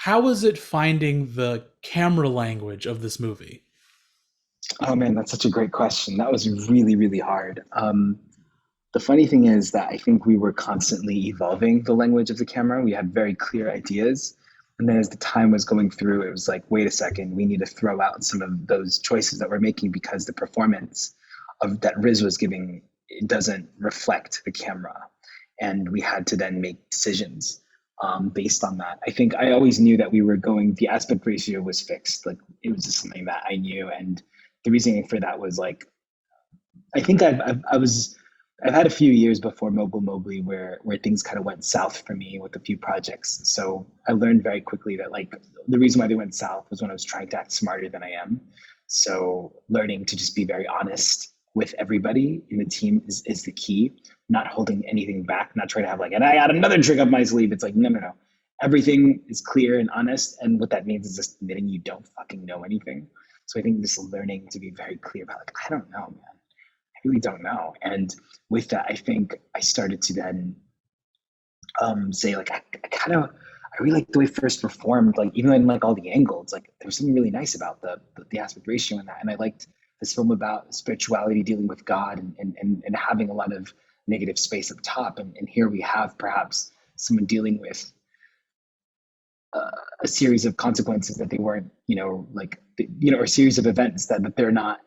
how was it finding the camera language of this movie? Oh man, that's such a great question. That was really, really hard. The funny thing is that I think we were constantly evolving the language of the camera. We had very clear ideas. And then as the time was going through, it was like, wait a second, we need to throw out some of those choices that we're making because the performance of that Riz was giving it doesn't reflect the camera. And we had to then make decisions based on that. I think I always knew that we were going, the aspect ratio was fixed. Like it was just something that I knew. And the reasoning for that was like, I think I've had a few years before Mogul Mowgli where things kind of went south for me with a few projects. So I learned very quickly that like the reason why they went south was when I was trying to act smarter than I am. So learning to just be very honest with everybody in the team is the key. Not holding anything back, not trying to have like, and I got another trick up my sleeve. It's like, no, no, no. Everything is clear and honest. And what that means is just admitting you don't fucking know anything. So I think just learning to be very clear about like, I don't know, man. I really don't know. And with that, I think I started to then say like I kind of I really like the way first performed. Like even in like all the angles, like there was something really nice about the aspect ratio in that. And I liked this film about spirituality, dealing with God, and having a lot of negative space up top. And here we have perhaps someone dealing with a series of consequences that they weren't, or a series of events that they're not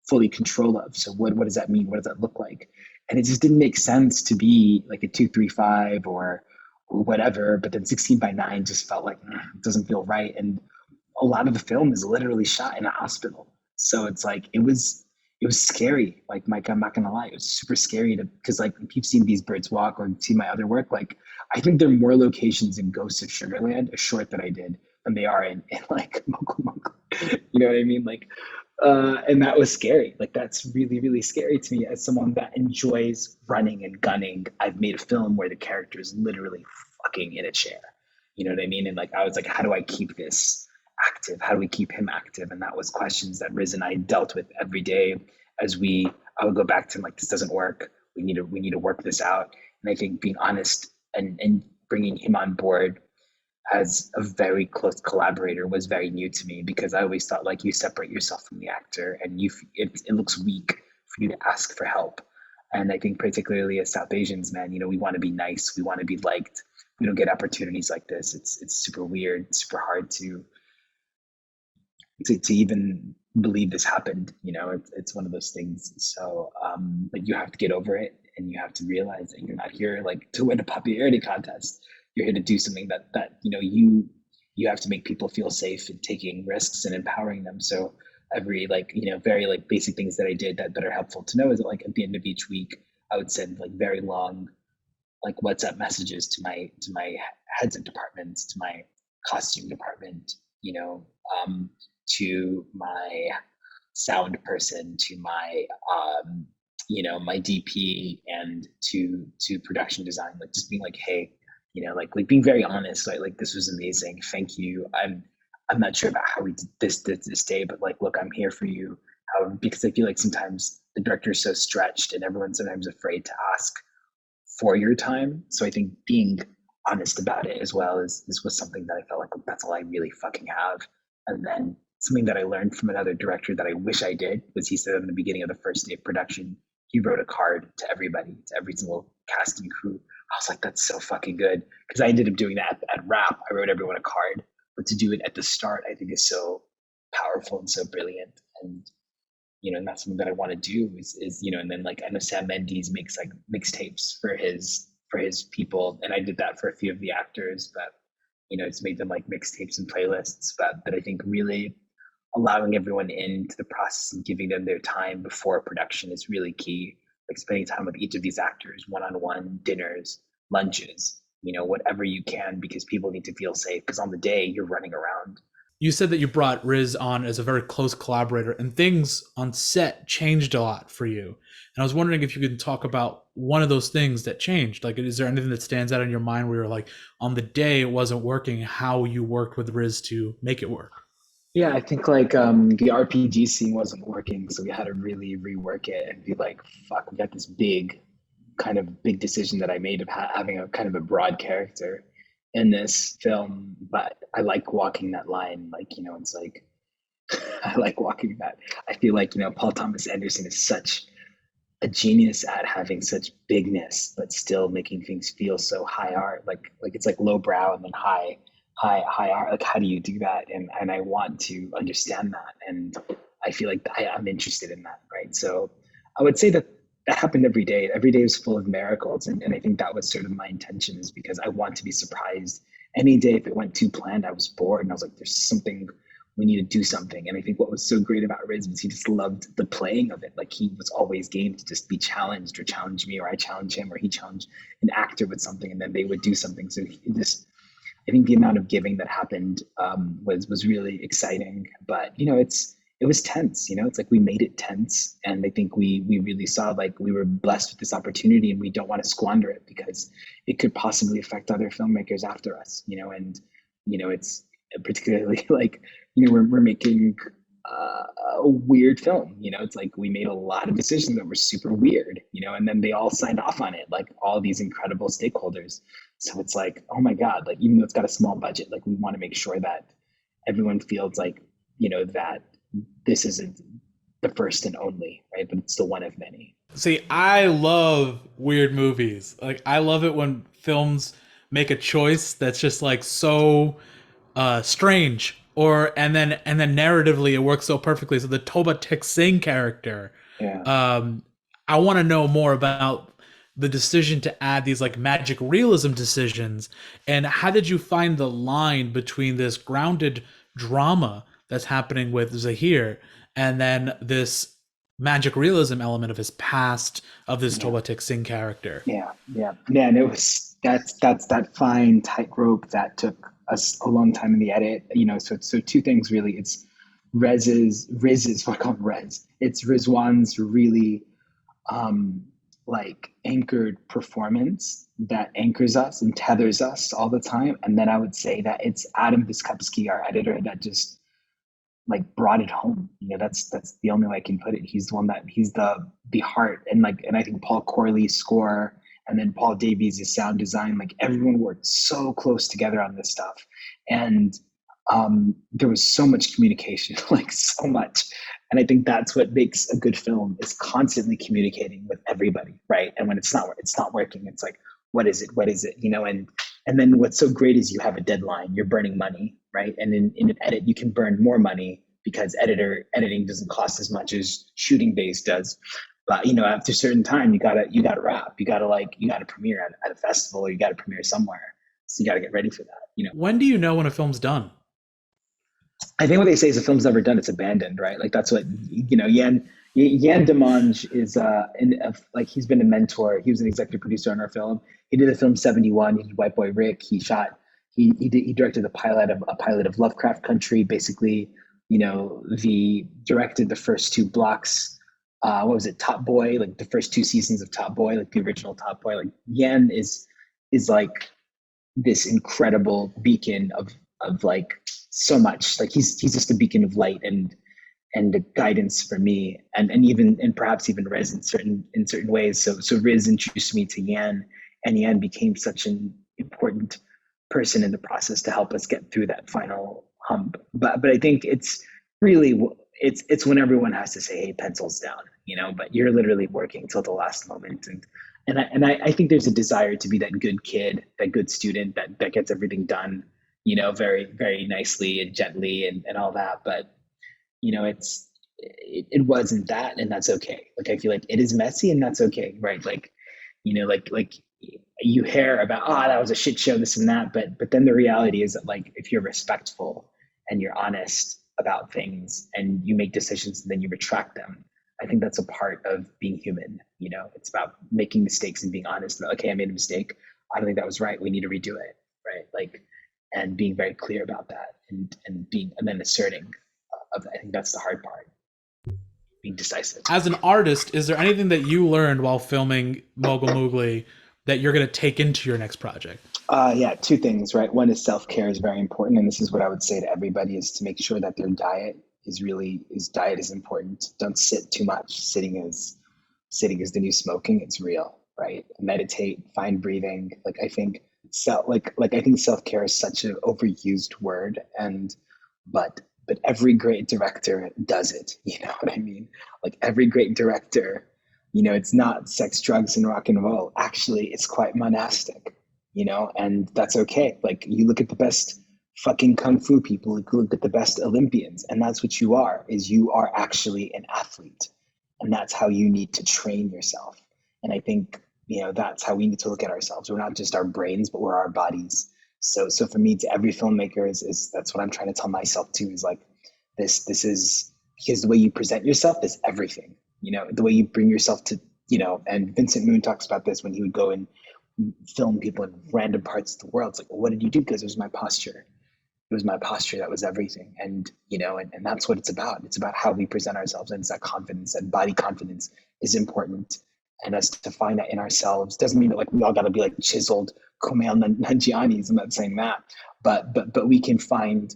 fully control of. So what does that mean? What does that look like? And it just didn't make sense to be like a 235 or whatever. But then 16:9 just felt like it doesn't feel right. And a lot of the film is literally shot in a hospital. So it's like it was scary. Like Micah, I'm not gonna lie, it was super scary to because like if you've seen These Birds Walk or seen my other work, like I think there are more locations in Ghosts of Sugarland, a short that I did, than they are in like Mogul Mowgli. You know what I mean? Like and that was scary. Like that's really, really scary to me as someone that enjoys running and gunning. I've made a film where the character is literally fucking in a chair. You know what I mean? And like I was like, how do I keep this active? How do we keep him active? And that was questions that Riz and I dealt with every day as I would go back to like, this doesn't work. We need to work this out. And I think being honest and bringing him on board as a very close collaborator was very new to me because I always thought like you separate yourself from the actor and it looks weak for you to ask for help. And I think particularly as South Asians, man, we want to be nice, we want to be liked. We don't get opportunities like this. It's super weird, super hard to even believe this happened. It's one of those things. So, but you have to get over it, and you have to realize that you're not here like to win a popularity contest. You're here to do something that you have to make people feel safe and taking risks and empowering them. So every very like basic things that I did that are helpful to know is that like at the end of each week I would send like very long like WhatsApp messages to my heads of departments, to my costume department, to my sound person, to my DP, and to production design. Like just being like, hey, like being very honest. Like this was amazing. Thank you. I'm not sure about how we did this day, but like, look, I'm here for you. Because I feel like sometimes the director is so stretched, and everyone's sometimes afraid to ask for your time. So I think being honest about it as well was something that I felt like that's all I really fucking have. And then something that I learned from another director that I wish I did was he said in the beginning of the first day of production, he wrote a card to everybody, to every single cast and crew. I was like, that's so fucking good. Because I ended up doing that at Rap. I wrote everyone a card. But to do it at the start, I think is so powerful and so brilliant. And that's something that I want to do is and then like I know Sam Mendes makes like mixtapes for his people, and I did that for a few of the actors, but it's made them like mixtapes and playlists, but I think really allowing everyone into the process and giving them their time before production is really key. Like spending time with each of these actors, one-on-one dinners, lunches, whatever you can, because people need to feel safe. Because on the day you're running around. You said that you brought Riz on as a very close collaborator, and things on set changed a lot for you. And I was wondering if you could talk about one of those things that changed. Like, is there anything that stands out in your mind where you're like, on the day it wasn't working, how you worked with Riz to make it work? Yeah, I think like the RPG scene wasn't working, so we had to really rework it and be like, fuck, we got this big kind of big decision that I made of having a kind of a broad character. in this film, but I like walking that line. Like, it's like, I like walking that. I feel like, Paul Thomas Anderson is such a genius at having such bigness, but still making things feel so high art. Like it's like low brow and then high art. Like, how do you do that? And I want to understand that. And I feel like I'm interested in that. Right. So I would say that that happened every day. Every day was full of miracles. And I think that was sort of my intention, is because I want to be surprised. Any day, if it went too planned, I was bored and I was like, there's something, we need to do something. And I think what was so great about Riz was he just loved the playing of it. Like, he was always game to just be challenged, or challenge me, or I challenge him, or he challenged an actor with something, and then they would do something. So he just, I think the amount of giving that happened was really exciting. But it was tense. It's like we made it tense, and I think we really saw, like, we were blessed with this opportunity, and we don't want to squander it because it could possibly affect other filmmakers after us. And it's particularly like, we're making a weird film. It's like we made a lot of decisions that were super weird. And then they all signed off on it, like all these incredible stakeholders. So it's like, oh my God, like, even though it's got a small budget, like, we want to make sure that everyone feels like, that this isn't the first and only, right? But it's still one of many. See, I love weird movies. Like, I love it when films make a choice that's just like so strange, or and then narratively it works so perfectly. So the Toba Tek Singh character, Yeah. um, I want to know more about the decision to add these like magic realism decisions, and how did you find the line between this grounded drama that's happening with Zahir and then this magic realism element of his past, of this Yeah. Toba Tek Singh character? Yeah. And it was, that's that fine tightrope that took us a long time in the edit. So two things really. It's Riz's what I call him Rez. It's Rizwan's really um like anchored performance that anchors us and tethers us all the time. And then I would say that it's Adam Biskupski, our editor, that just like brought it home. That's the only way I can put it. He's the one that, he's the heart. And I think Paul Corley's score, and then Paul Davies' sound design, like, everyone worked so close together on this stuff. And there was so much communication, like, so much. And I think that's what makes a good film, is constantly communicating with everybody, right? And when it's not working, it's like, what is it? What is it? And then what's so great is you have a deadline, you're burning money, right? And in an edit, you can burn more money because editing doesn't cost as much as shooting base does. But after a certain time, you gotta wrap. You gotta premiere at a festival, or you gotta premiere somewhere. So you gotta get ready for that. When do you know when a film's done? I think what they say is, the film's never done, it's abandoned, right? Like, that's what, Yan Demange is like, he's been a mentor. He was an executive producer on our film. He did the film 71. He did White Boy Rick. He directed a pilot of Lovecraft Country. Basically, the directed the first two blocks. What was it, Top Boy? Like, the first two seasons of Top Boy, like the original Top Boy. Like, Yan is like this incredible beacon of like so much. Like, he's just a beacon of light and a guidance for me, and perhaps even Riz in certain ways. So Riz introduced me to Yan, and Yan became such an important person in the process to help us get through that final hump. But I think it's really, it's when everyone has to say, hey, pencils down, but you're literally working till the last moment. And I think there's a desire to be that good kid, that good student that gets everything done, very, very nicely and gently and all that. But, it wasn't that, and that's okay. Like, I feel like it is messy, and that's okay, right? Like, like you hear about, that was a shit show, this and that. But then the reality is that, like, if you're respectful and you're honest about things and you make decisions and then you retract them, I think that's a part of being human. It's about making mistakes and being honest about, okay, I made a mistake. I don't think that was right. We need to redo it. Right. Like, and being very clear about that, and then asserting I think that's the hard part, being decisive. As an artist, is there anything that you learned while filming Mogul Mowgli that you're going to take into your next project? Yeah, two things, right? One is self-care is very important. And this is what I would say to everybody, is to make sure that their diet is important. Don't sit too much. Sitting is the new smoking. It's real, right? Meditate, find breathing. Like, I think like I think self-care is such an overused word, and but every great director does it. You know what I mean? Like every great director, it's not sex, drugs, and rock and roll. Actually, it's quite monastic, and that's okay. Like you look at the best fucking kung fu people, you look at the best Olympians, and that's what you are, is you are actually an athlete. And that's how you need to train yourself. And I think, that's how we need to look at ourselves. We're not just our brains, but we're our bodies. So for me, to every filmmaker is that's what I'm trying to tell myself too, is like this is because the way you present yourself is everything. The way you bring yourself to, and Vincent Moon talks about this when he would go and film people in random parts of the world. It's like, well, what did you do? Because it was my posture. It was my posture that was everything. And, and that's what it's about. It's about how we present ourselves. And it's that confidence, that body confidence is important. And us to find that in ourselves doesn't mean that like we all got to be like chiseled Kumail Nanjiani's. I'm not saying that, but we can find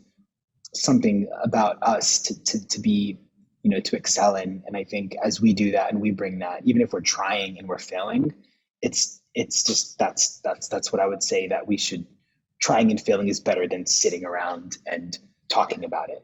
something about us to be, to excel in. And I think as we do that and we bring that, even if we're trying and we're failing, it's just that's what I would say, that we should, trying and failing is better than sitting around and talking about it.